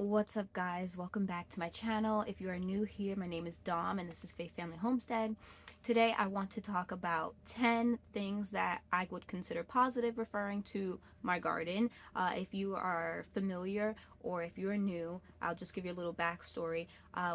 What's up, guys? Welcome back to my channel. If you are new here, my name is Dom and this is Faith Family Homestead. Today I want to talk about 10 things that I would consider positive referring to my garden. If you are familiar or if you're new, I'll just give you a little backstory.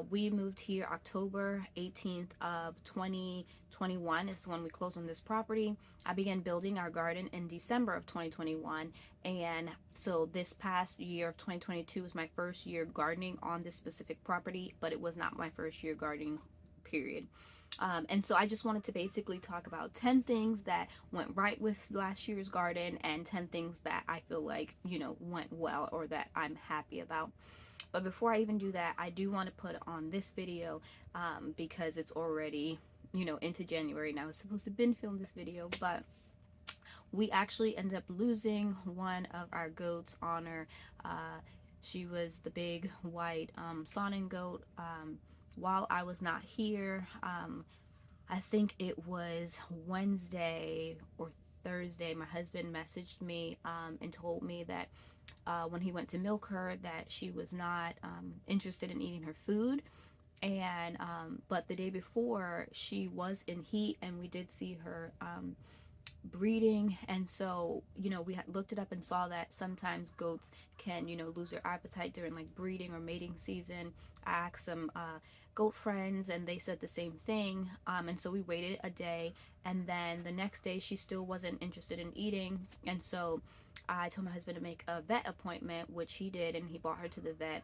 We moved here October 18th of 2021 is when we closed on this property. I began building our garden in December of 2021, and so this past year of 2022 was my first year gardening on this specific property, but it was not my first year gardening, period. And so I just wanted to basically talk about 10 things that went right with last year's garden and 10 things that I feel like, went well or that I'm happy about. But before I even do that, I do want to put on this video because it's already, into January now. I was supposed to have been filmed this video, but we actually ended up losing one of our goats on her. She was the big white Saanen goat. While I was not here, I think it was Wednesday or Thursday, my husband messaged me and told me that when he went to milk her that she was not interested in eating her food. And but the day before she was in heat and we did see her breeding. And so we had looked it up and saw that sometimes goats can lose their appetite during like breeding or mating season. I asked some goat friends and they said the same thing, and so we waited a day, and then the next day she still wasn't interested in eating. And so I told my husband to make a vet appointment, which he did, and he brought her to the vet.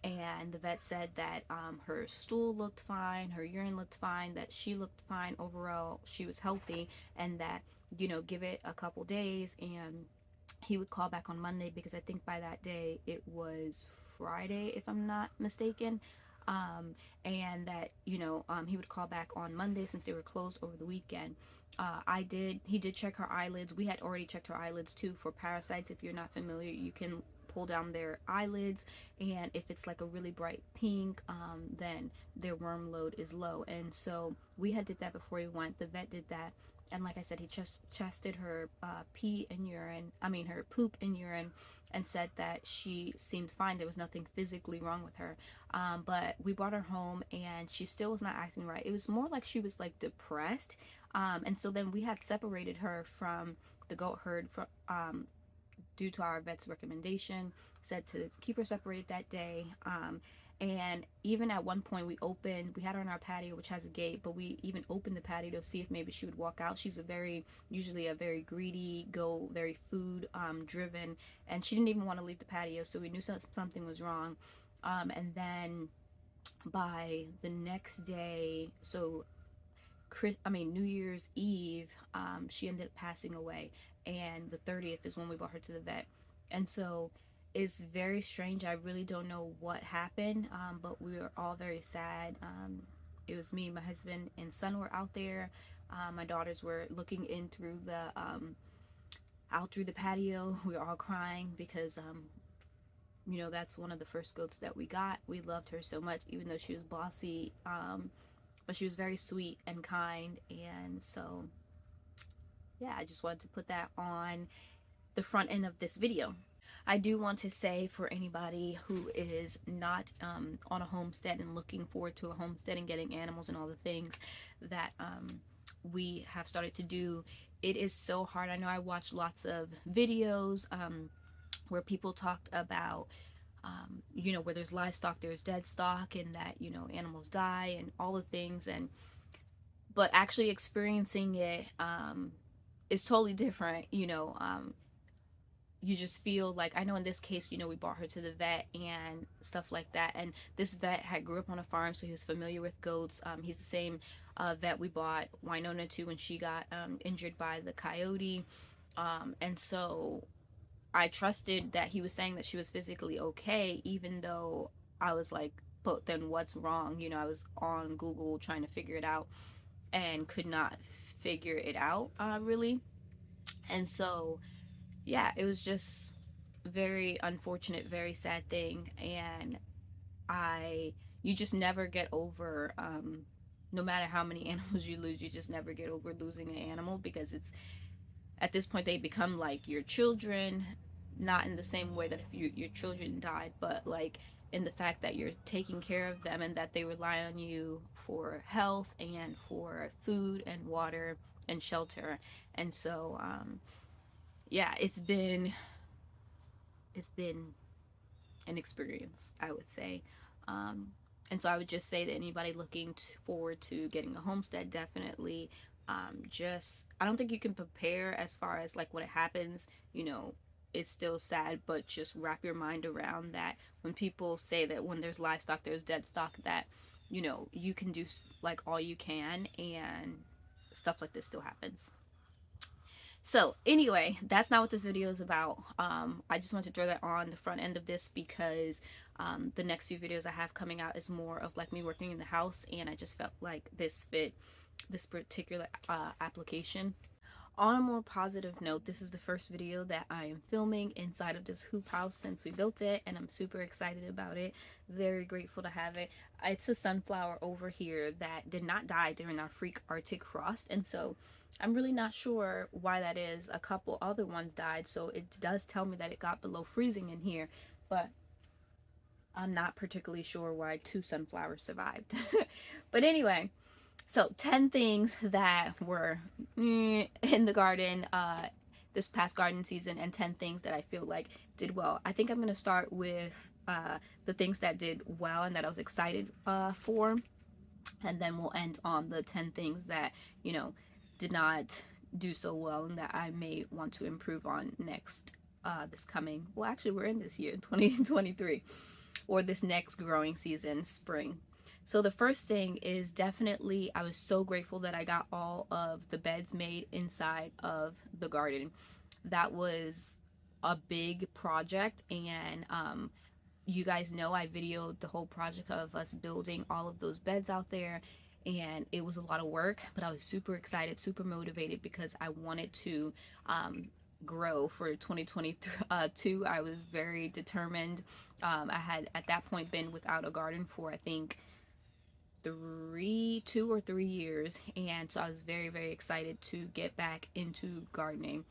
And the vet said that her stool looked fine, her urine looked fine, that she looked fine overall, she was healthy, and that give it a couple days and he would call back on Monday, because I think by that day it was Friday if I'm not mistaken. And that he would call back on Monday since they were closed over the weekend. He did check her eyelids. We had already checked her eyelids too for parasites. If you're not familiar, you can pull down their eyelids, and if it's like a really bright pink, then their worm load is low. And so we had did that before we went. The vet did that, and like I said, he tested her her poop and urine, and said that she seemed fine. There was nothing physically wrong with her. But we brought her home and she still was not acting right. It was more like she was like depressed. And so then we had separated her from the goat herd due to our vet's recommendation, said to keep her separated that day. And even at one point we had her on our patio, which has a gate, but we even opened the patio to see if maybe she would walk out. She's usually a very greedy goat, very food driven, and she didn't even want to leave the patio, so we knew something was wrong. And then by the next day, so New Year's Eve, she ended up passing away, and the 30th is when we brought her to the vet. And so it's very strange. I really don't know what happened, but we were all very sad. It was me, my husband, and son were out there. My daughters were looking in through the out through the patio. We were all crying because that's one of the first goats that we got. We loved her so much, even though she was bossy. But she was very sweet and kind. And so yeah, I just wanted to put that on the front end of this video. I do want to say, for anybody who is not on a homestead and looking forward to a homestead and getting animals and all the things that we have started to do, it is so hard. I know I watched lots of videos where people talked about where there's livestock, there's dead stock, and that animals die and all the things, but actually experiencing it is totally different. You just feel like, I know in this case, we brought her to the vet and stuff like that, and this vet had grew up on a farm, so he was familiar with goats. He's the same vet we bought Winona to when she got injured by the coyote, and so I trusted that he was saying that she was physically okay, even though I was like, but then what's wrong? I was on Google trying to figure it out and could not figure it out really. And so yeah, it was just very unfortunate, very sad thing. And you just never get over, no matter how many animals you lose, you just never get over losing an animal, because it's, at this point, they become like your children. not in the same way that if your children died, but like in the fact that you're taking care of them and that they rely on you for health and for food and water and shelter. And so yeah, it's been an experience, I would say. Um, and so I would just say that anybody looking forward to getting a homestead, definitely just, I don't think you can prepare as far as like when it happens, you know, it's still sad, but just wrap your mind around that when people say that when there's livestock, there's dead stock, that, you know, you can do like all you can and stuff like this still happens. So anyway, that's not what this video is about. I just want to throw that on the front end of this because the next few videos I have coming out is more of like me working in the house, and I just felt like this fit this particular application. On a more positive note, this is the first video that I am filming inside of this hoop house since we built it, and I'm super excited about it. Very grateful to have it. It's a sunflower over here that did not die during our freak Arctic frost, and so I'm really not sure why that is. A couple other ones died, so it does tell me that it got below freezing in here, but I'm not particularly sure why two sunflowers survived. But anyway, so 10 things that were in the garden this past garden season, and 10 things that I feel like did well. I think I'm going to start with the things that did well and that I was excited for, and then we'll end on the 10 things that, you know, did not do so well and that I may want to improve on next this coming, well, actually we're in this year 2023, or this next growing season, spring. So the first thing is definitely, I was so grateful that I got all of the beds made inside of the garden. That was a big project, and you guys know I videoed the whole project of us building all of those beds out there, and it was a lot of work, but I was super excited, super motivated because I wanted to grow for 2022. I was very determined. I had at that point been without a garden for I think 2 or 3 years, and so I was very, very excited to get back into gardening.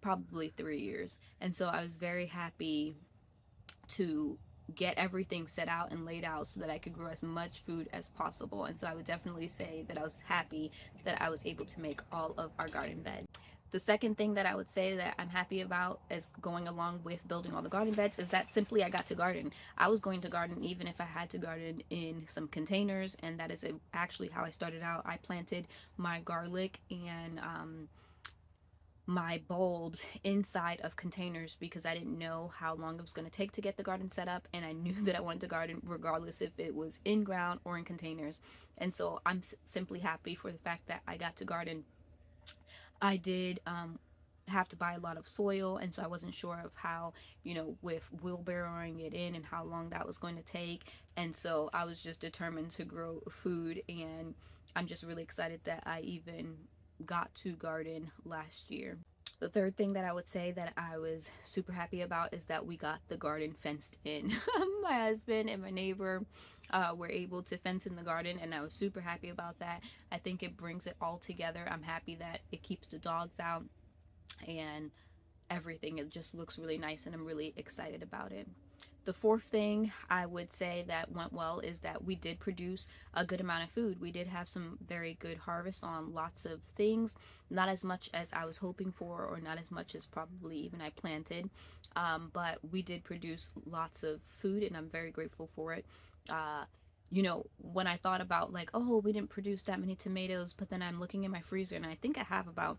Probably 3 years, and so I was very happy to get everything set out and laid out so that I could grow as much food as possible. And so I would definitely say that I was happy that I was able to make all of our garden beds. The second thing that I would say that I'm happy about as going along with building all the garden beds is that simply I got to garden. I was going to garden even if I had to garden in some containers, and that is actually how I started out. I planted my garlic and my bulbs inside of containers because I didn't know how long it was going to take to get the garden set up, and I knew that I wanted to garden regardless if it was in ground or in containers. And so I'm simply happy for the fact that I got to garden. I did have to buy a lot of soil, and so I wasn't sure of how, you know, with wheelbarrowing it in and how long that was going to take. And so I was just determined to grow food, and I'm just really excited that I even got to garden last year. The third thing that I would say that I was super happy about is that we got the garden fenced in. My husband and my neighbor were able to fence in the garden, and I was super happy about that. I think it brings it all together. I'm happy that it keeps the dogs out and everything. It just looks really nice, and I'm really excited about it. The fourth thing I would say that went well is that we did produce a good amount of food. We did have some very good harvest on lots of things, not as much as I was hoping for, or not as much as probably even I planted, but we did produce lots of food, and I'm very grateful for it. You know, when I thought about like, oh, we didn't produce that many tomatoes, but then I'm looking in my freezer and I think I have about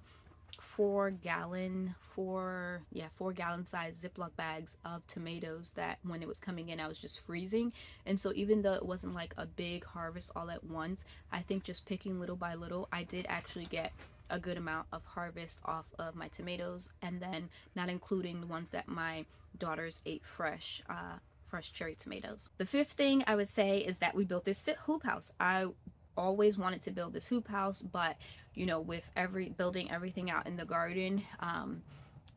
4 gallon size Ziploc bags of tomatoes that when it was coming in I was just freezing. And so even though it wasn't like a big harvest all at once, I think just picking little by little I did actually get a good amount of harvest off of my tomatoes, and then not including the ones that my daughters ate fresh cherry tomatoes. The fifth thing I would say is that we built this hoop house. I always wanted to build this hoop house, but you know, with building everything out in the garden,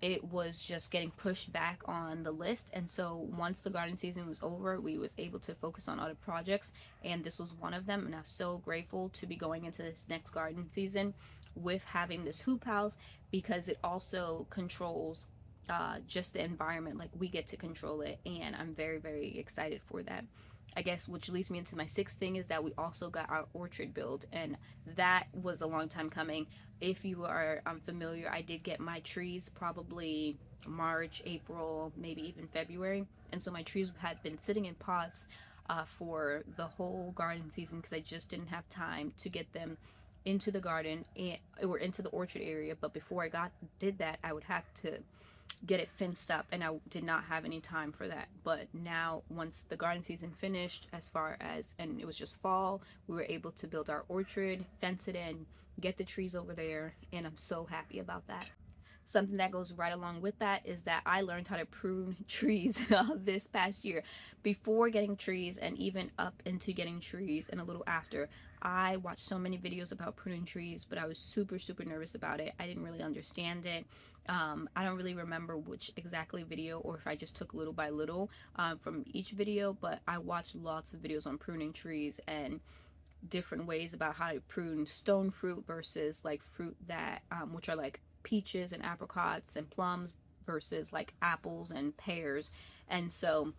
it was just getting pushed back on the list. And so once the garden season was over, we was able to focus on other projects, and this was one of them. And I'm so grateful to be going into this next garden season with having this hoop house, because it also controls just the environment. Like, we get to control it, and I'm very, very excited for that. I guess, which leads me into my sixth thing, is that we also got our orchard built, and that was a long time coming. If you are familiar, I did get my trees probably March, April, maybe even February, and so my trees had been sitting in pots for the whole garden season because I just didn't have time to get them into the garden and or into the orchard area. But before I did that, I would have to get it fenced up, and I did not have any time for that. But now, once the garden season finished, as far as, and it was just fall, we were able to build our orchard, fence it in, get the trees over there, and I'm so happy about that. Something that goes right along with that is that I learned how to prune trees this past year. Before getting trees, and even up into getting trees and a little after, I watched so many videos about pruning trees, but I was super, super nervous about it. I didn't really understand it. I don't really remember which exactly video, or if I just took little by little from each video, but I watched lots of videos on pruning trees and different ways about how to prune stone fruit versus like fruit that which are like peaches and apricots and plums versus like apples and pears. And so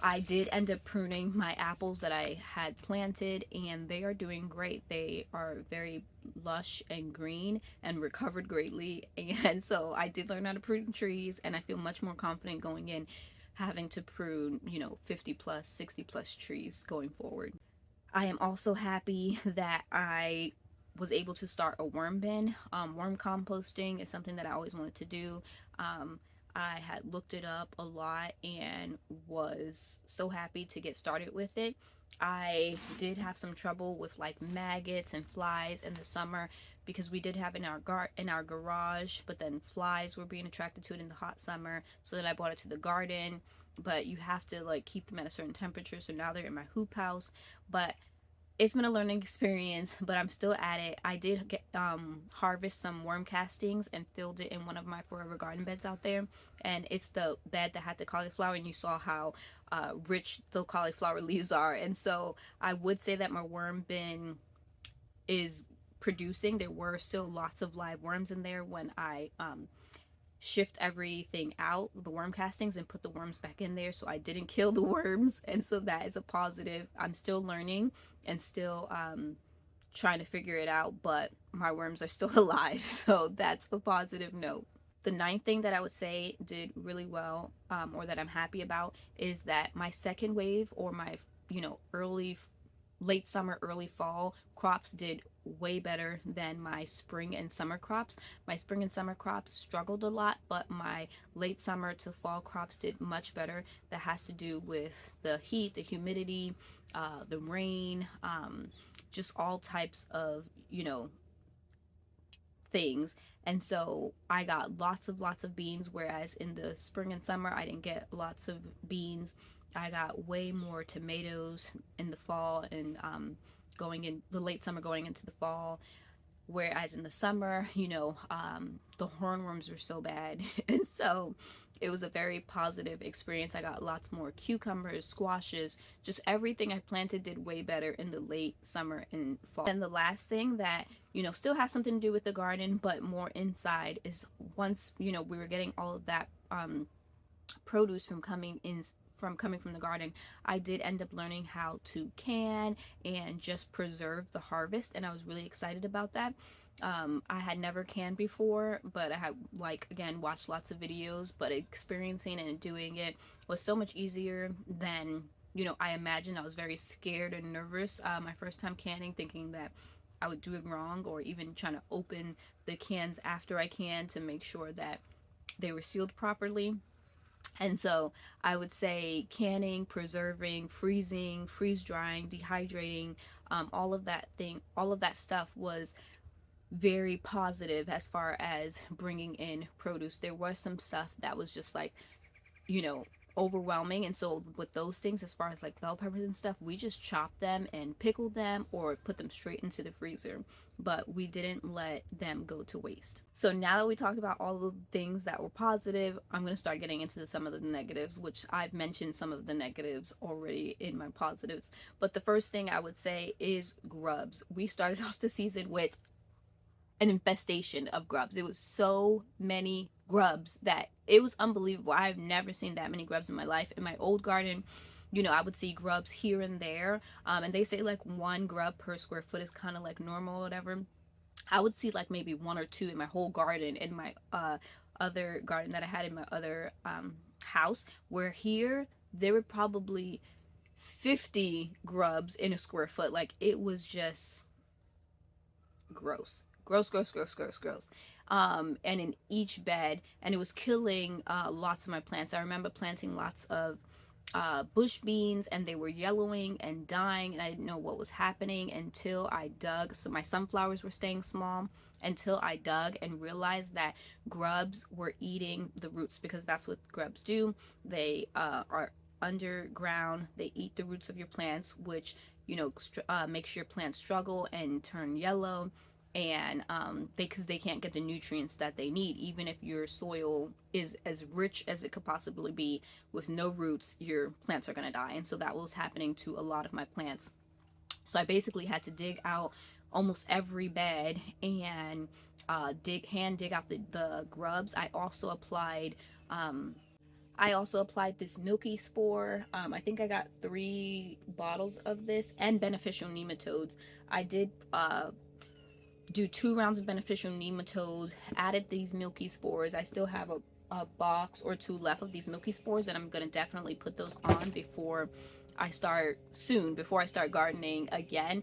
I did end up pruning my apples that I had planted, and they are doing great. They are very lush and green and recovered greatly. And so I did learn how to prune trees, and I feel much more confident going in, having to prune, 50 plus, 60 plus trees going forward. I am also happy that I was able to start a worm bin. Worm composting is something that I always wanted to do. I had looked it up a lot and was so happy to get started with it. I did have some trouble with like maggots and flies in the summer because we did have in our garage, but then flies were being attracted to it in the hot summer. So then I brought it to the garden, but you have to like keep them at a certain temperature. So now they're in my hoop house, but it's been a learning experience, but I'm still at it. I did get harvest some worm castings and filled it in one of my forever garden beds out there, and it's the bed that had the cauliflower, and you saw how rich the cauliflower leaves are. And so I would say that my worm bin is producing. There were still lots of live worms in there when I shift everything out, the worm castings, and put the worms back in there, so I didn't kill the worms. And so that is a positive. I'm still learning and still trying to figure it out, but my worms are still alive, so that's the positive note. The ninth thing that I would say did really well, or that I'm happy about, is that my second wave, or my late summer, early fall crops did way better than my spring and summer crops. My spring and summer crops struggled a lot, but my late summer to fall crops did much better. That has to do with the heat, the humidity, the rain, just all types of, things. And so I got lots of beans, whereas in the spring and summer I didn't get lots of beans. I got way more tomatoes in the fall, and going in the late summer going into the fall, whereas in the summer, the hornworms were so bad. And so it was a very positive experience. I got lots more cucumbers, squashes, just everything I planted did way better in the late summer and fall. And the last thing that, still has something to do with the garden, but more inside, is once, we were getting all of that produce from coming from the garden, I did end up learning how to can and just preserve the harvest, and I was really excited about that. I had never canned before, but I had, like, again, watched lots of videos, but experiencing and doing it was so much easier than, I imagined. I was very scared and nervous my first time canning, thinking that I would do it wrong, or even trying to open the cans after I canned to make sure that they were sealed properly. And so I would say canning, preserving, freezing, freeze drying, dehydrating, all of that stuff was very positive as far as bringing in produce. There was some stuff that was just like, overwhelming. And so with those things, as far as like bell peppers and stuff, we just chopped them and pickled them or put them straight into the freezer, but we didn't let them go to waste. So now that we talked about all of the things that were positive, I'm going to start getting into some of the negatives, which I've mentioned some of the negatives already in my positives. But the first thing I would say is grubs. We started off the season with an infestation of grubs. It was so many grubs that it was unbelievable. I've never seen that many grubs in my life. In my old garden, I would see grubs here and there. And they say like one grub per square foot is kind of like normal or whatever. I would see like maybe one or two in my whole garden, in my other garden that I had in my other house, where here there were probably 50 grubs in a square foot. Like, it was just gross. Gross, gross, gross, gross, gross. And in each bed, and it was killing lots of my plants. I remember planting lots of bush beans, and they were yellowing and dying, and I didn't know what was happening until I dug. So my sunflowers were staying small until I dug and realized that grubs were eating the roots, because that's what grubs do. They are underground. They eat the roots of your plants, which makes your plants struggle and turn yellow, and because they can't get the nutrients that they need. Even if your soil is as rich as it could possibly be, with no roots, your plants are going to die. And so that was happening to a lot of my plants. So I basically had to dig out almost every bed and hand dig out the grubs. I also applied this milky spore. I think I got 3 bottles of this, and beneficial nematodes. I did do 2 rounds of beneficial nematodes, added these milky spores. I still have a box or 2 left of these milky spores, and I'm going to definitely put those on before I start gardening again.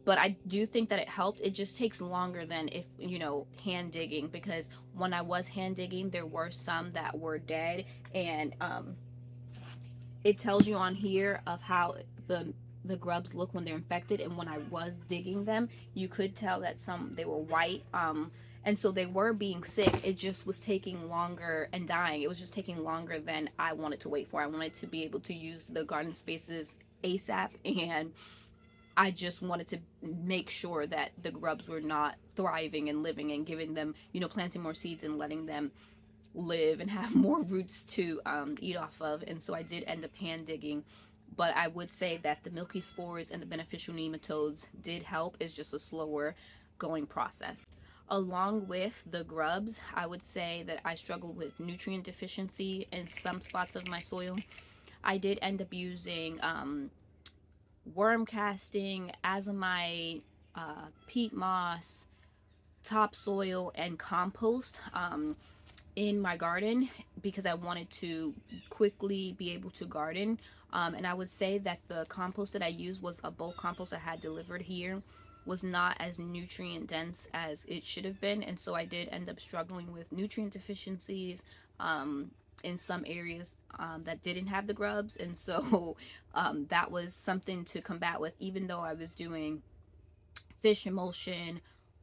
But I do think that it helped. It just takes longer than if, hand digging, because when I was hand digging, there were some that were dead, and it tells you on here of how the grubs look when they're infected. And when I was digging them, you could tell that they were white, and so they were being sick. It just was taking longer and dying. It was just taking longer than I wanted to wait for. I wanted to be able to use the garden spaces ASAP, and I just wanted to make sure that the grubs were not thriving and living, and giving them, planting more seeds and letting them live and have more roots to eat off of. And so I did end up hand digging. But I would say that the milky spores and the beneficial nematodes did help. It's just a slower going process. Along with the grubs, I would say that I struggled with nutrient deficiency in some spots of my soil. I did end up using worm casting, azomite, peat moss, topsoil, and compost in my garden, because I wanted to quickly be able to garden. And I would say that the compost that I used was a bulk compost I had delivered here, was not as nutrient dense as it should have been. And so I did end up struggling with nutrient deficiencies in some areas that didn't have the grubs. And so that was something to combat with, even though I was doing fish emulsion,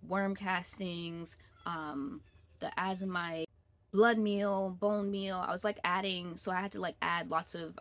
worm castings, the azomite, blood meal, bone meal. I was like adding, so I had to like add lots of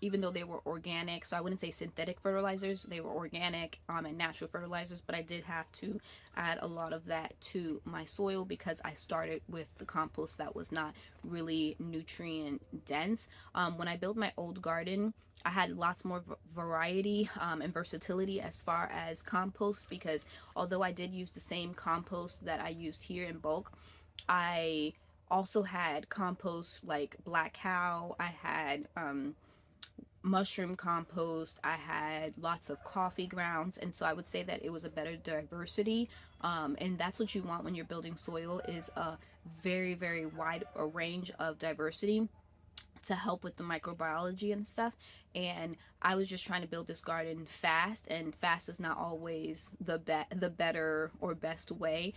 even though they were organic, so I wouldn't say synthetic fertilizers, they were organic and natural fertilizers, but I did have to add a lot of that to my soil, because I started with the compost that was not really nutrient dense. When I built my old garden, I had lots more variety and versatility as far as compost, because although I did use the same compost that I used here in bulk, I also had compost like black cow. I had mushroom compost. I had lots of coffee grounds, and so I would say that it was a better diversity, and that's what you want when you're building soil, is a very, very wide range of diversity to help with the microbiology and stuff. And I was just trying to build this garden fast, and fast is not always the better or best way,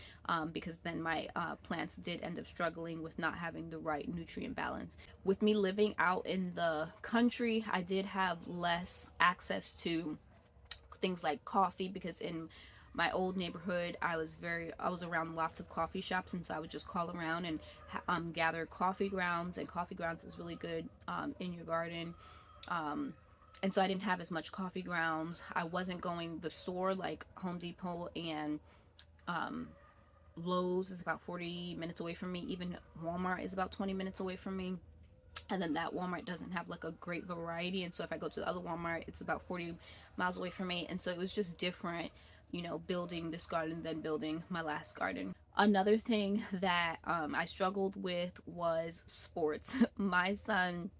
because then my plants did end up struggling with not having the right nutrient balance. With me living out in the country, I did have less access to things like coffee, because in my old neighborhood I was around lots of coffee shops, and so I would just call around and gather coffee grounds, and coffee grounds is really good in your garden. And so I didn't have as much coffee grounds. I wasn't going the store like Home Depot and Lowe's is about 40 minutes away from me. Even Walmart is about 20 minutes away from me. And then that Walmart doesn't have like a great variety, and so if I go to the other Walmart, it's about 40 miles away from me. And so it was just different building this garden than building my last garden. Another thing that I struggled with was sports. My son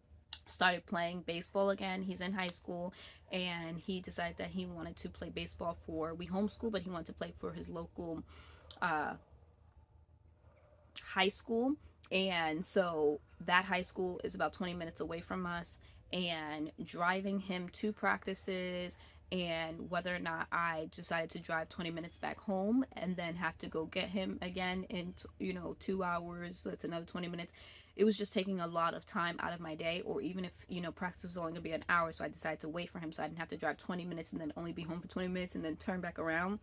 started playing baseball again. He's in high school, and he decided that he wanted to play baseball for, we homeschool, but he wanted to play for his local uh, high school. And so that high school is about 20 minutes away from us, and driving him to practices, and whether or not I decided to drive 20 minutes back home and then have to go get him again in 2 hours, that's another 20 minutes. It was just taking a lot of time out of my day. Or even if practice was only gonna be an hour, so I decided to wait for him so I didn't have to drive 20 minutes and then only be home for 20 minutes and then turn back around.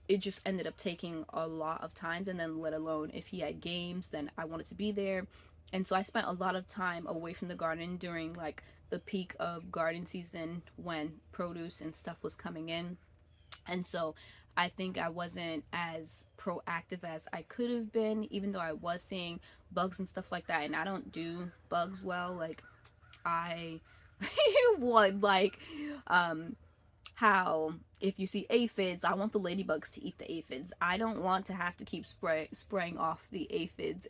It just ended up taking a lot of times, and then let alone if he had games, then I wanted to be there. And so I spent a lot of time away from the garden during like the peak of garden season when produce and stuff was coming in. And so I think I wasn't as proactive as I could have been, even though I was seeing bugs and stuff like that. And I don't do bugs well. Like, I would like how if you see aphids, I want the ladybugs to eat the aphids. I don't want to have to keep spraying off the aphids.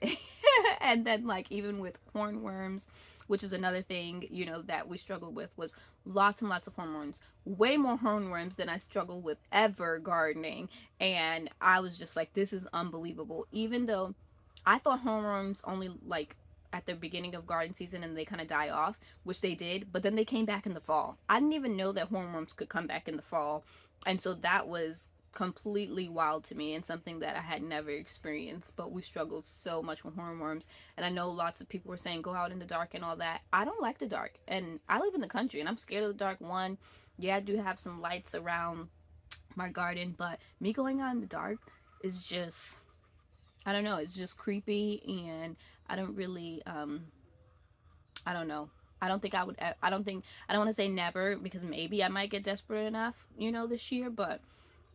And then like even with hornworms, which is another thing, that we struggled with, was lots and lots of hornworms. Way more hornworms than I struggled with ever gardening. And I was just like, this is unbelievable. Even though I thought hornworms only like at the beginning of garden season and they kind of die off, which they did, but then they came back in the fall. I didn't even know that hornworms could come back in the fall. And so that was completely wild to me and something that I had never experienced. But we struggled so much with hornworms. And I know lots of people were saying go out in the dark and all that. I don't like the dark, and I live in the country and I'm scared of the dark. One, yeah, I do have some lights around my garden, but me going out in the dark is just, I don't know, it's just creepy. And I don't really I don't know. I don't think I would. I don't think. I don't want to say never, because maybe I might get desperate enough, this year. But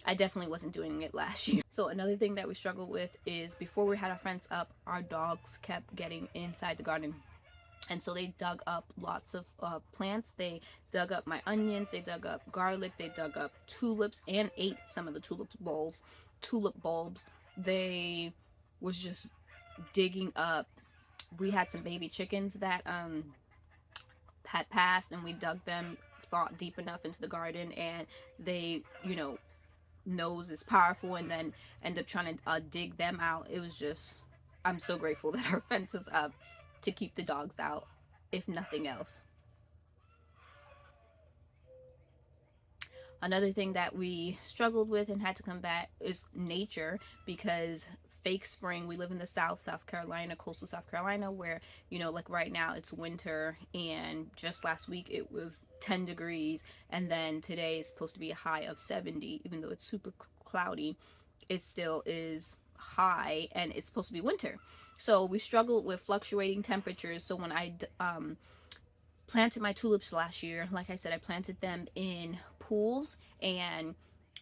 I definitely wasn't doing it last year. So another thing that we struggled with is before we had our fence up, our dogs kept getting inside the garden. And so they dug up lots of plants. They dug up my onions. They dug up garlic. They dug up tulips and ate some of the tulip bulbs. They was just digging up. We had some baby chickens that had passed, and we dug them, thought deep enough into the garden, and they, nose is powerful, and then end up trying to dig them out. It was just, I'm so grateful that our fence is up to keep the dogs out, if nothing else. Another thing that we struggled with and had to combat is nature, because fake spring, we live in the South Carolina, coastal South Carolina, where, like right now it's winter, and just last week it was 10 degrees, and then today is supposed to be a high of 70. Even though it's super cloudy, it still is high, and it's supposed to be winter. So we struggled with fluctuating temperatures. So when I planted my tulips last year, like I said, I planted them in pools, and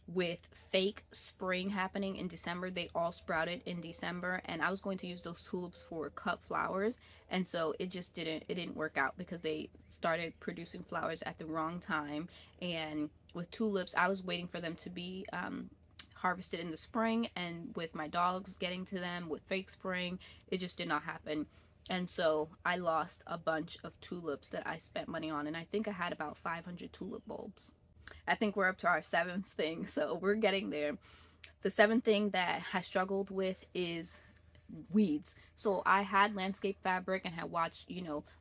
with fake spring happening in December, they all sprouted in December, and I was going to use those tulips for cut flowers, and so it didn't work out, because they started producing flowers at the wrong time. And with tulips, I was waiting for them to be harvested in the spring, and with my dogs getting to them with fake spring, it just did not happen. And so I lost a bunch of tulips that I spent money on, and I think I had about 500 tulip bulbs. I think we're up to our 7th thing, so we're getting there. The 7th thing that I struggled with is weeds. So I had landscape fabric and had watched,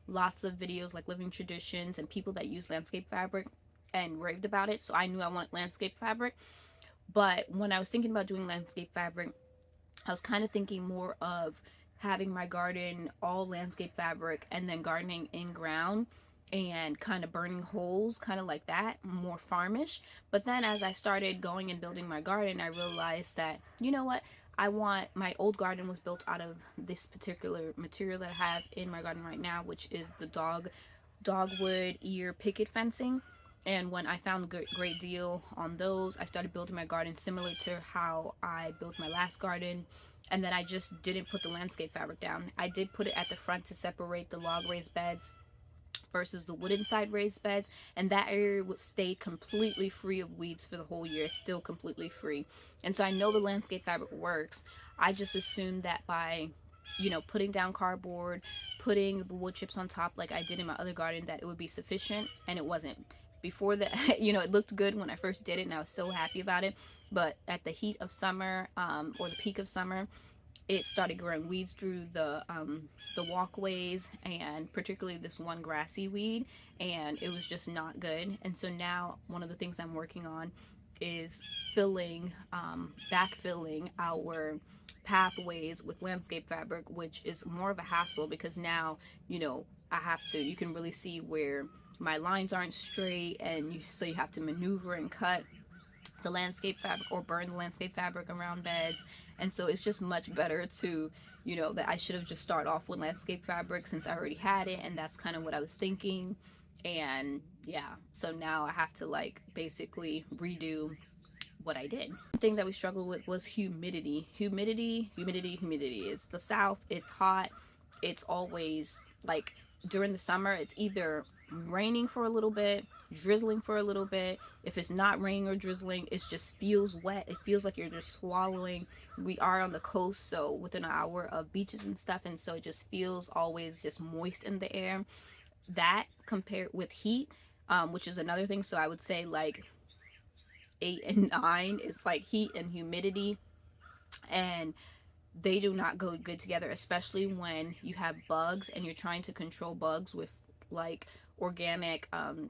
lots of videos like Living Traditions and people that use landscape fabric and raved about it. So I knew I wanted landscape fabric. But when I was thinking about doing landscape fabric, I was kind of thinking more of having my garden all landscape fabric and then gardening in ground and kind of burning holes, kind of like that, more farmish. But then as I started going and building my garden, I realized that, what, my old garden was built out of this particular material that I have in my garden right now, which is the dogwood ear picket fencing. And when I found a great deal on those, I started building my garden similar to how I built my last garden. And then I just didn't put the landscape fabric down. I did put it at the front to separate the log raised beds versus the wooden side raised beds, and that area would stay completely free of weeds for the whole year. It's still completely free. And so I know the landscape fabric works. I just assumed that by, you know, putting down cardboard, putting the wood chips on top like I did in my other garden, that it would be sufficient, and it wasn't. Before that, you know, it looked good when I first did it and I was so happy about it, but at the heat of summer, or the peak of summer, it started growing weeds through the walkways, and particularly this one grassy weed, and it was just not good. And so now one of the things I'm working on is backfilling our pathways with landscape fabric, which is more of a hassle because now, you know, you can really see where my lines aren't straight, and so you have to maneuver and cut the landscape fabric or burn the landscape fabric around beds. And so it's just much better to, you know, that I should have just started off with landscape fabric since I already had it, and that's kind of what I was thinking. And yeah, so now I have to like basically redo what I did. The thing that we struggled with was humidity. Humidity. It's the South, it's hot, it's always like during the summer, it's either raining for a little bit, drizzling for a little bit. If it's not raining or drizzling, it just feels wet. It feels like you're just swallowing. We are on the coast, so within an hour of beaches and stuff, and so it just feels always just moist in the air. That compared with heat, which is another thing. So I would say like 8 and 9 is like heat and humidity, and they do not go good together, especially when you have bugs and you're trying to control bugs with like organic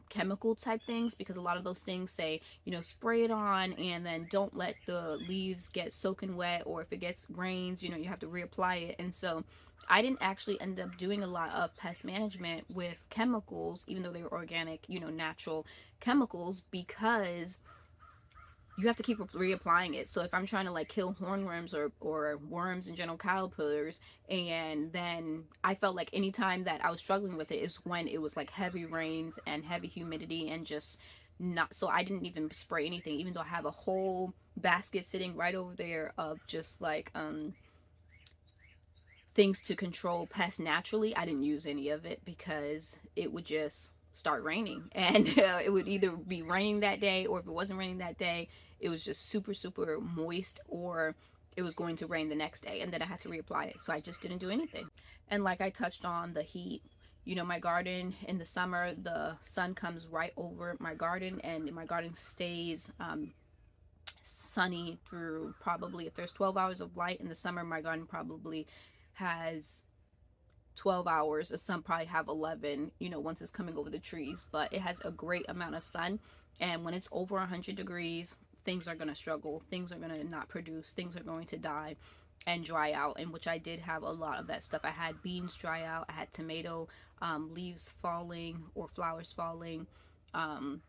chemical type things, because a lot of those things say, you know, spray it on and then don't let the leaves get soaking wet, or if it gets rains, you know, you have to reapply it. And so I didn't actually end up doing a lot of pest management with chemicals, even though they were organic, you know, natural chemicals, because you have to keep reapplying it. So if I'm trying to like kill hornworms or worms and general caterpillars, and then I felt like anytime that I was struggling with it is when it was like heavy rains and heavy humidity, and just not, so I didn't even spray anything, even though I have a whole basket sitting right over there of just like things to control pests naturally. I didn't use any of it because it would just start raining, and it would either be raining that day, or if it wasn't raining that day, it was just super moist, or it was going to rain the next day, and then I had to reapply it. So I just didn't do anything. And like I touched on the heat, you know, my garden in the summer, the sun comes right over my garden, and my garden stays sunny through, probably if there's 12 hours of light in the summer, my garden probably has 12 hours. Some probably have 11, you know, once it's coming over the trees, but it has a great amount of sun. And when it's over 100 degrees, things are going to struggle, things are going to not produce, things are going to die and dry out, and which I did have a lot of that stuff. I had beans dry out, I had tomato leaves falling or flowers falling, and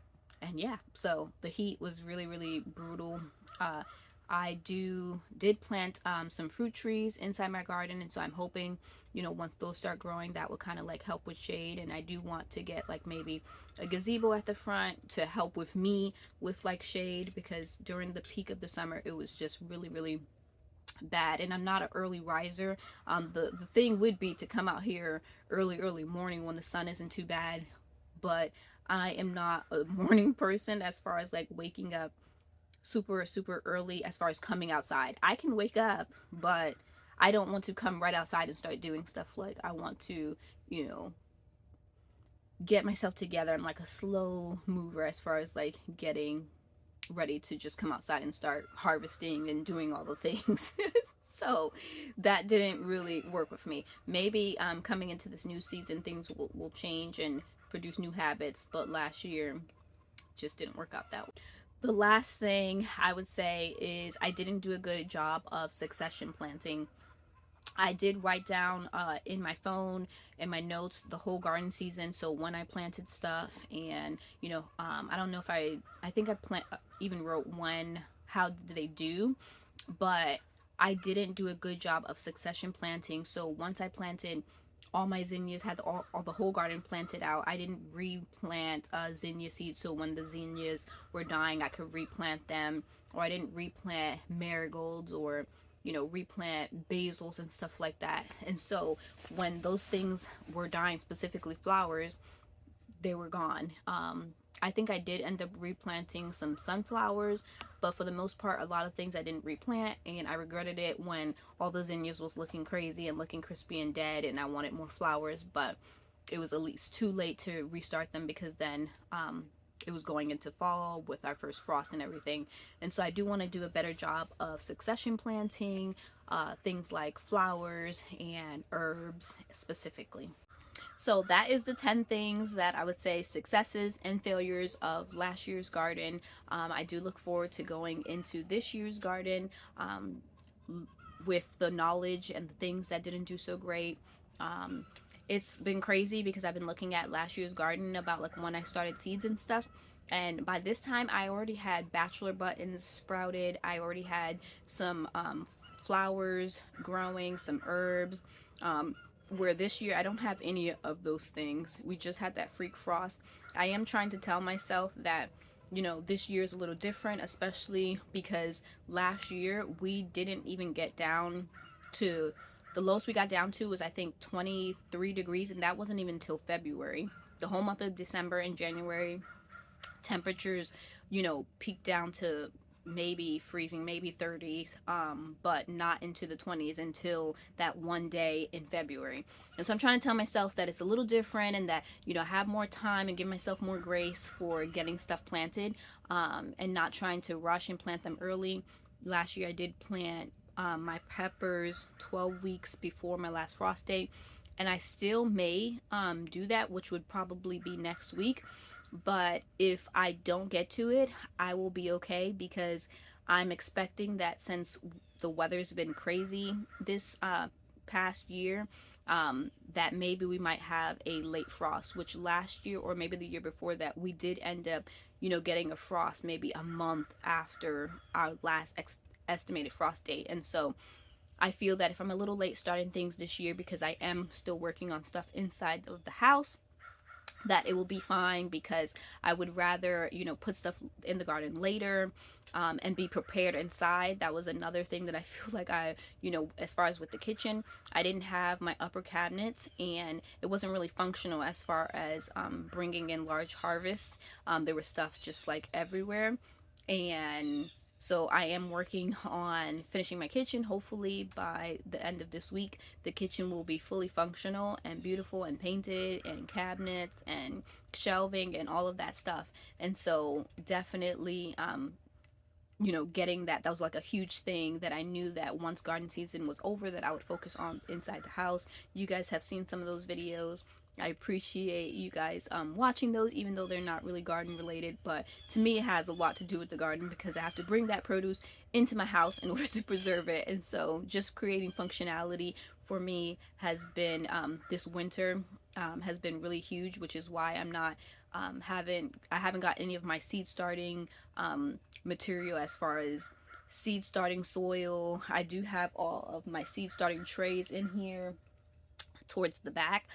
yeah, so the heat was really brutal. I did plant some fruit trees inside my garden, and so I'm hoping, you know, once those start growing, that will kind of like help with shade. And I do want to get like maybe a gazebo at the front to help with me with like shade, because during the peak of the summer it was just really bad, and I'm not an early riser. The thing would be to come out here early morning when the sun isn't too bad, but I am not a morning person as far as like waking up super early. As far as coming outside, I can wake up, but I don't want to come right outside and start doing stuff. Like, I want to, you know, get myself together. I'm like a slow mover as far as like getting ready to just come outside and start harvesting and doing all the things. So that didn't really work with me. Maybe coming into this new season, things will change and produce new habits, but last year just didn't work out that way. The last thing I would say is I didn't do a good job of succession planting. I did write down in my phone and my notes the whole garden season, so when I planted stuff, and you know, I don't know if I think I even wrote when, how did they do, but I didn't do a good job of succession planting. So once I planted all my zinnias, had all the whole garden planted out, I didn't replant zinnia seeds, so when the zinnias were dying I could replant them, or I didn't replant marigolds, or you know, replant basils and stuff like that. And so when those things were dying, specifically flowers, they were gone. I think I did end up replanting some sunflowers, but for the most part, a lot of things I didn't replant, and I regretted it when all the zinnias was looking crazy and looking crispy and dead, and I wanted more flowers, but it was at least too late to restart them because then it was going into fall with our first frost and everything. And so I do want to do a better job of succession planting, things like flowers and herbs specifically. So that is the 10 things that I would say successes and failures of last year's garden. I do look forward to going into this year's garden with the knowledge and the things that didn't do so great. Um, it's been crazy because I've been looking at last year's garden about like when I started seeds and stuff. And by this time, I already had bachelor buttons sprouted. I already had some flowers growing, some herbs. Where this year I don't have any of those things. We just had that freak frost. I am trying to tell myself that, you know, this year is a little different, especially because last year we didn't even get down to the lowest we got down to was I think 23 degrees, and that wasn't even until February. The whole month of December and January, temperatures, you know, peaked down to maybe freezing, maybe 30s, but not into the 20s until that one day in February. And so I'm trying to tell myself that it's a little different and that, you know, have more time and give myself more grace for getting stuff planted, and not trying to rush and plant them early. Last year I did plant my peppers 12 weeks before my last frost date, and I still may do that, which would probably be next week. But if I don't get to it, I will be okay because I'm expecting that since the weather's been crazy this past year, that maybe we might have a late frost, which last year or maybe the year before that, we did end up, you know, getting a frost maybe a month after our last estimated frost date. And so I feel that if I'm a little late starting things this year because I am still working on stuff inside of the house, that it will be fine because I would rather, you know, put stuff in the garden later, and be prepared inside. That was another thing that I feel like I, you know, as far as with the kitchen, I didn't have my upper cabinets and it wasn't really functional as far as bringing in large harvests. There was stuff just like everywhere. And so I am working on finishing my kitchen. Hopefully by the end of this week, the kitchen will be fully functional and beautiful and painted and cabinets and shelving and all of that stuff. And so definitely, you know, getting that was like a huge thing that I knew that once garden season was over that I would focus on inside the house. You guys have seen some of those videos. I appreciate you guys watching those, even though they're not really garden related, but to me it has a lot to do with the garden because I have to bring that produce into my house in order to preserve it. And so just creating functionality for me has been, this winter has been really huge, which is why I'm not I haven't got any of my seed starting material as far as seed starting soil. I do have all of my seed starting trays in here towards the back,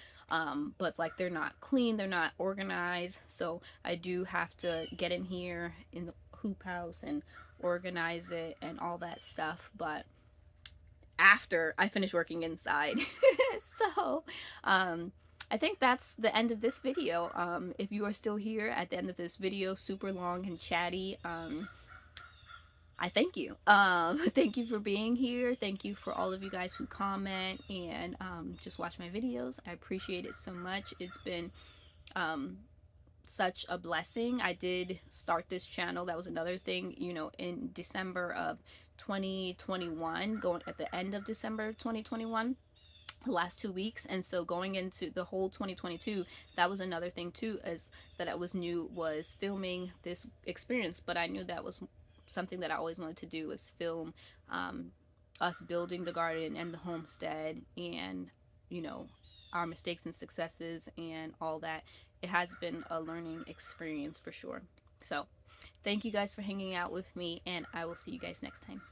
but like they're not clean, they're not organized, so I do have to get in here in the hoop house and organize it and all that stuff, but after I finish working inside. So I think that's the end of this video. If you are still here at the end of this video, super long and chatty, I thank you. Thank you for being here. Thank you for all of you guys who comment and just watch my videos. I appreciate it so much. It's been such a blessing. I did start this channel. That was another thing, you know, in December of 2021, going at the end of December 2021. The last 2 weeks, and so going into the whole 2022, that was another thing too, as that I was new, was filming this experience. But I knew that was something that I always wanted to do, was film us building the garden and the homestead, and you know, our mistakes and successes and all that. It has been a learning experience for sure. So thank you guys for hanging out with me, and I will see you guys next time.